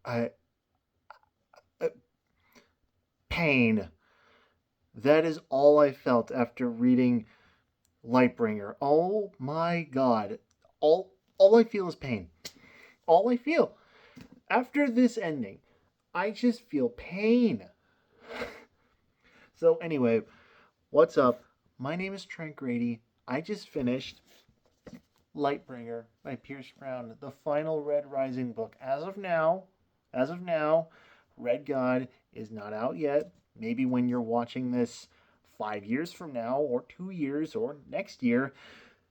I uh, pain. That is all I felt after reading Lightbringer. Oh my god. All I feel is pain. All I feel. After this ending, I just feel pain. So anyway, what's up? My name is Trent Grady. I just finished Lightbringer by Pierce Brown, the final Red Rising book. As of now, Red God is not out yet. Maybe when you're watching this 5 years from now, or 2 years, or next year,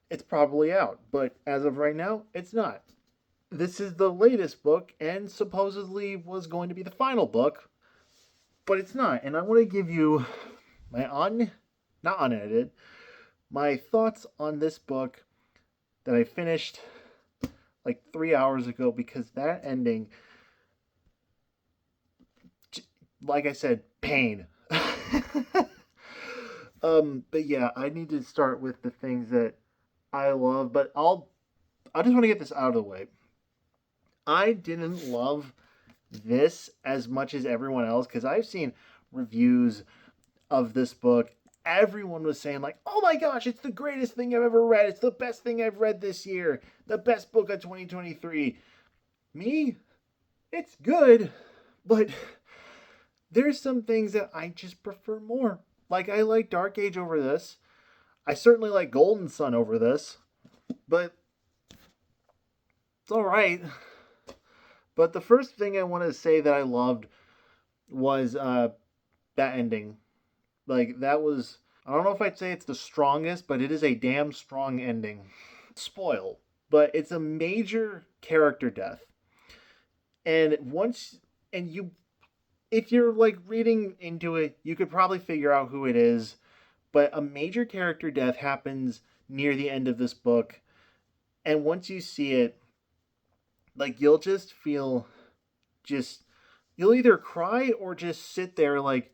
it's probably out. But as of right now, it's not. This is the latest book and supposedly was going to be the final book, but it's not. And I want to give you my not unedited, my thoughts on this book that I finished like 3 hours ago because that ending, like I said, pain. But yeah, I need to start with the things that I love, but I just want to get this out of the way. I didn't love this as much as everyone else because I've seen reviews of this book. Everyone was saying like, "Oh my gosh, it's the greatest thing I've ever read. It's the best thing I've read this year. The best book of 2023." Me, it's good, but there's some things that I just prefer more. Like I like Dark Age over this. I certainly like Golden Sun over this, but it's all right. But the first thing I want to say that I loved was that ending. Like that was, I don't know if I'd say it's the strongest, but it is a damn strong ending. Spoil, but it's a major character death. And once and you if you're like reading into it, you could probably figure out who it is, but a major character death happens near the end of this book. And once you see it, like you'll just feel just you'll either cry or just sit there like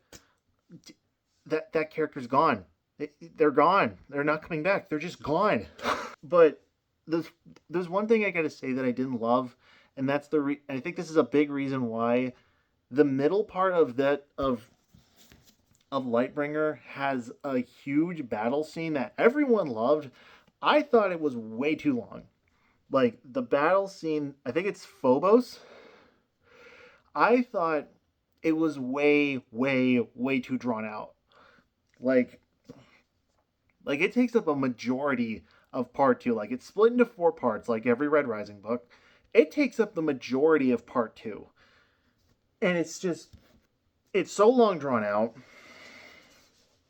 that character's gone. They're gone. They're not coming back. They're just gone. But there's one thing I got to say that I didn't love, and that's I think this is a big reason why the middle part of Lightbringer has a huge battle scene that everyone loved. I thought it was way too long. Like the battle scene, I think it's Phobos. I thought it was way, way, way too drawn out. Like, like it takes up a majority of part two. Like it's split into four parts, like every Red Rising book. It takes up the majority of part two, and it's so long drawn out.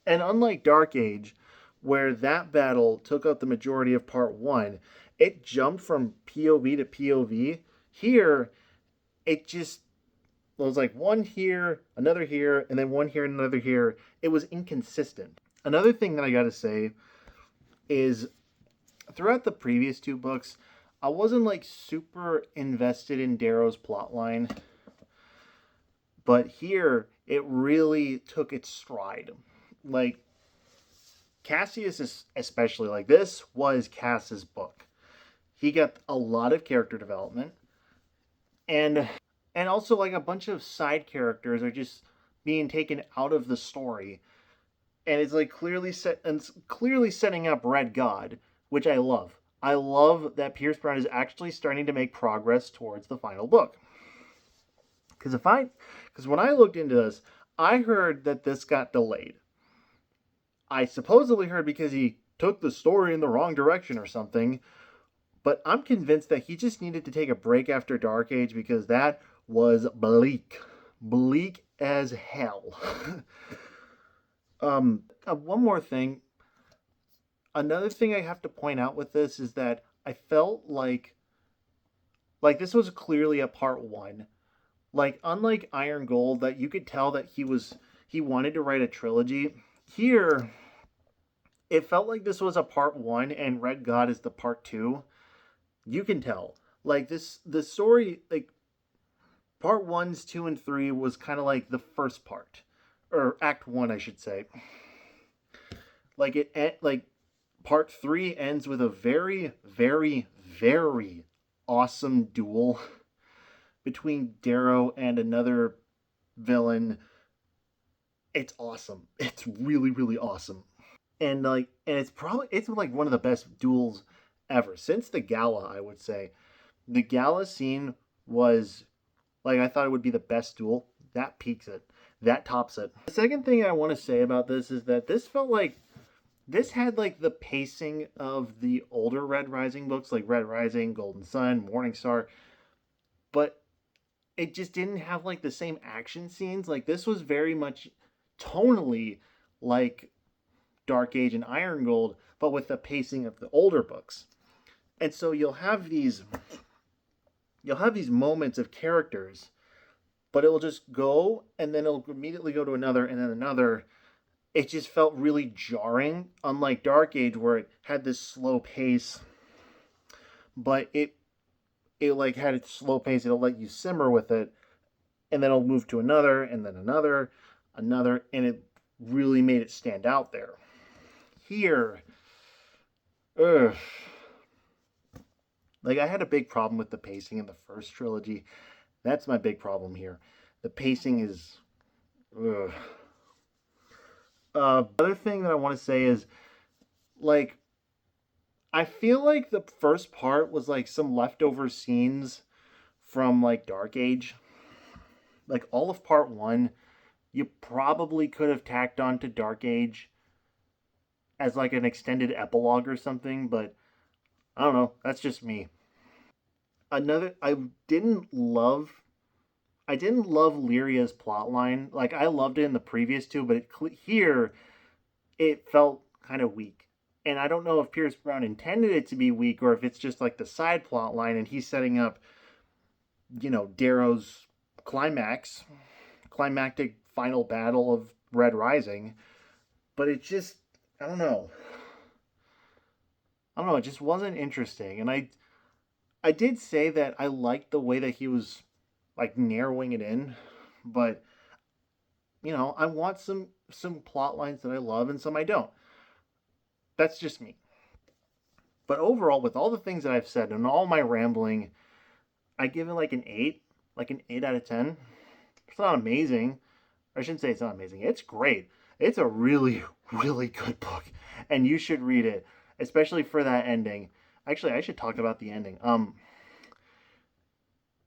And unlike Dark Age, where that battle took up the majority of part one, it jumped from POV to POV. Here, it just was like one here, another here, and then one here and another here. It was inconsistent. Another thing that I gotta say is throughout the previous two books, I wasn't like super invested in Darrow's plotline, but here it really took its stride. Like Cassius is especially like this was Cass's book. He got a lot of character development and also like a bunch of side characters are just being taken out of the story and it's like clearly setting up Red God, which I love. I love that Pierce Brown is actually starting to make progress towards the final book. Because when I looked into this, I heard that this got delayed. I supposedly heard because he took the story in the wrong direction or something, but I'm convinced that he just needed to take a break after Dark Age because that was bleak. Bleak as hell. One more thing. Another thing I have to point out with this is that I felt like this was clearly a part one. Like unlike Iron Gold, that you could tell that he wanted to write a trilogy. Here, it felt like this was a part one and Red God is the part two. You can tell. Like the story, like part ones, two, and three was kind of like the first part, or act one, I should say. Like part three ends with a very, very, very awesome duel between Darrow and another villain. It's awesome. It's really, really awesome. And it's like one of the best duels ever since the gala. I would say the gala scene was like I thought it would be the best duel. That peaks it. That tops it. The second thing I want to say about this is that this felt like this had like the pacing of the older Red Rising books, like Red Rising, Golden Sun, Morning Star, but it just didn't have like the same action scenes. Like this was very much tonally like Dark Age and Iron Gold, but with the pacing of the older books. And so you'll have these moments of characters, but it'll just go and then it'll immediately go to another and then another. It just felt really jarring, unlike Dark Age where it had this slow pace, but it like had its slow pace. It'll let you simmer with it, and then it'll move to another, and then another, and it really made it stand out there. Here, ugh, like I had a big problem with the pacing in the first trilogy. That's my big problem here. The pacing is, ugh. Other thing that I want to say is like I feel like the first part was like some leftover scenes from like Dark Age. Like all of part one, you probably could have tacked on to Dark Age as like an extended epilogue or something, but I don't know. That's just me. Another I didn't love Lyria's plotline. Like I loved it in the previous two, but here it felt kind of weak. And I don't know if Pierce Brown intended it to be weak or if it's just like the side plot line and he's setting up, Darrow's climactic final battle of Red Rising. But it just, I don't know. I don't know. It just wasn't interesting. And I did say that I liked the way that he was like narrowing it in, but I want some plot lines that I love and some I don't. That's just me. But overall, with all the things that I've said and all my rambling, I give it like an 8 out of 10. It's not amazing. I shouldn't say it's not amazing. It's great. It's a really, really good book, and you should read it, especially for that ending. Actually, I should talk about the ending.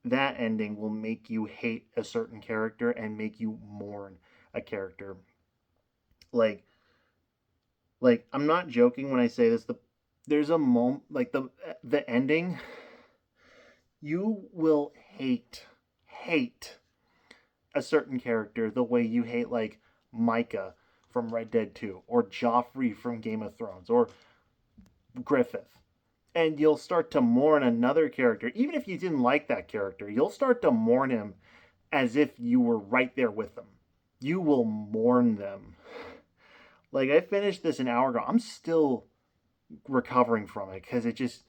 That ending will make you hate a certain character and make you mourn a character. Like, I'm not joking when I say this. There's a moment like the ending. You will hate a certain character the way you hate like Micah from Red Dead 2 or Joffrey from Game of Thrones or Griffith. And you'll start to mourn another character. Even if you didn't like that character, you'll start to mourn him as if you were right there with them. You will mourn them. Like I finished this an hour ago. I'm still recovering from it because it just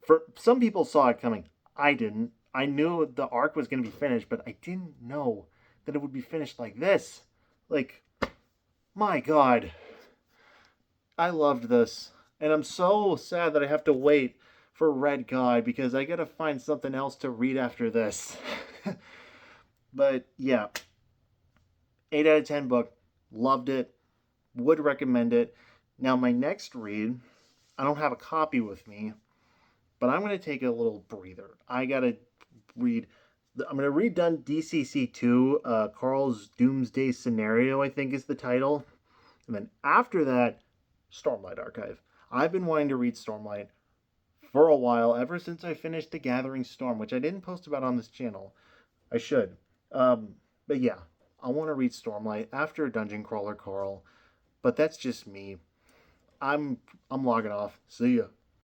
for some people saw it coming. I didn't. I knew the arc was going to be finished, but I didn't know that it would be finished like this. Like, my God. I loved this. And I'm so sad that I have to wait for Red God because I got to find something else to read after this. But yeah, 8 out of 10 book. Loved it. Would recommend it. Now, my next read, I don't have a copy with me, but I'm going to take a little breather. I got to read. I'm going to read done DCC 2, Carl's Doomsday Scenario, I think is the title. And then after that, Stormlight Archive. I've been wanting to read Stormlight for a while, ever since I finished The Gathering Storm, which I didn't post about on this channel. I should. But yeah, I want to read Stormlight after Dungeon Crawler Carl. But that's just me. I'm logging off. See ya.